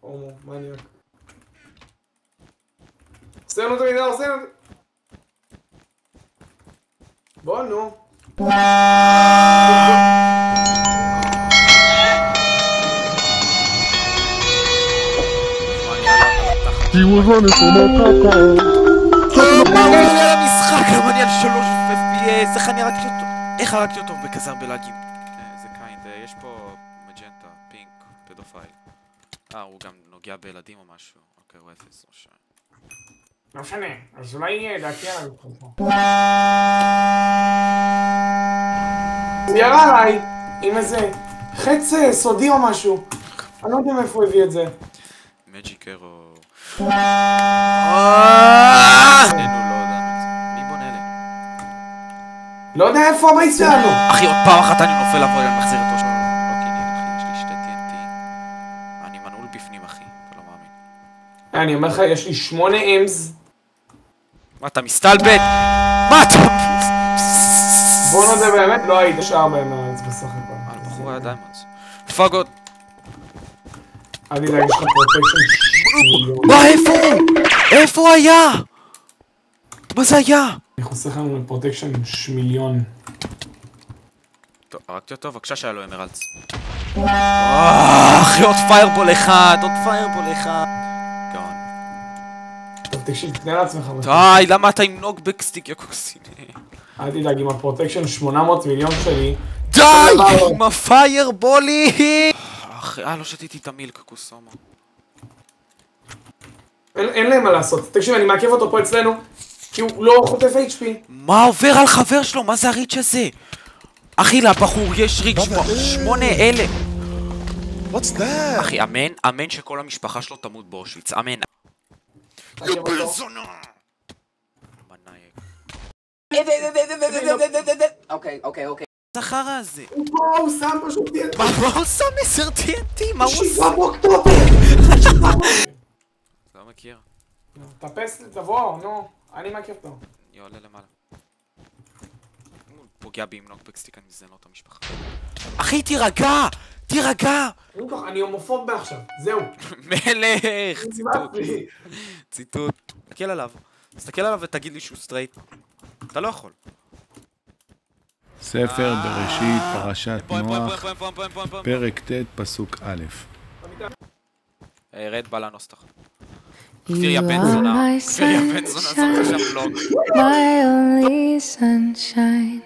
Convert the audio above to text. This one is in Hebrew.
הומו, מניאק. עושה לנו את המידע, עושה לנו... בוא, נו. איך הרגתי אותו בכזה הרבה לגים? זה קיינד, יש פה מג'נטה, פינק, פדופייל. הוא גם נוגע בילדים או משהו. אוקיי, הוא אפס או שם. לא משנה, אז אולי דעתי עליו פה. הוא ירה עליי עם איזה חץ סודי או משהו. אני לא יודע מאיפה הוא הביא את זה. מג'יק אירו... לא יודע איפה הבייס שלנו. אחי, עוד פעם אחת אני נופל לבוא, אני מחזיר את ראש. לא קניין, אחי, יש לי שתי TNT. אני מנעול בפנים, אחי, אתה לא מאמין. אני אומר לך, יש לי 8 אמס. מה, אתה מסתלבט? מה אתה... בוא נודה באמת, לא היית שער בהם הארץ בסך הכל. בחור היה דיימונדס. פאגות. אל תדאג, יש לך פרוטקשן. מה, איפה הוא? איפה הוא היה? מה זה היה? אני חוסך לנו לפרוטקשן 1,000,000. טוב, הרגתי אותו, בבקשה שהיה לו אמרלדס. אחי, עוד פיירבול אחד, עוד פיירבול אחד. גאון. טוב, תקשיב, תקנה לעצמך. די, למה אתה עם נוקבק סטיק, יא קוקסיני? אל תדאג, עם הפרוטקשן 800 מיליון שלי. די! עם הפיירבולי! אחי, לא שתיתי את המילק, קוסומו. אין להם מה לעשות. תקשיב, אני מעכב אותו פה אצלנו, כי הוא לא חוטף HP. מה עובר על חבר שלו? מה זה הריץ' הזה? אחי, לבחור יש ריץ' 8,000. What's that? אחי, אמן שכל המשפחה שלו תמות באושוויץ, אמן. יא בן זונה! אוקיי. זכר הזה. הוא שם פשוט TNT. מה הוא שם 10 TNT? מה הוא עושה? 7 באוקטובר. לא מכיר. תפס, תבוא, נו. אני מעכב אותו. אני עולה למעלה. הוא פוגע בי עם נוקבקסטיק, אני מזיין לו את המשפחה. אחי, תירגע! תירגע! אני הומופוב מעכשיו, זהו. מלך! ציטוט. תסתכל עליו ותגיד לי שהוא סטרייט. אתה לא יכול. ספר בראשית, פרשת נוח, פרק ט' פסוק א'. רד בא לאנוס תחת. כפיר יא בן זונה, זה עכשיו בלוג. My only sunshine,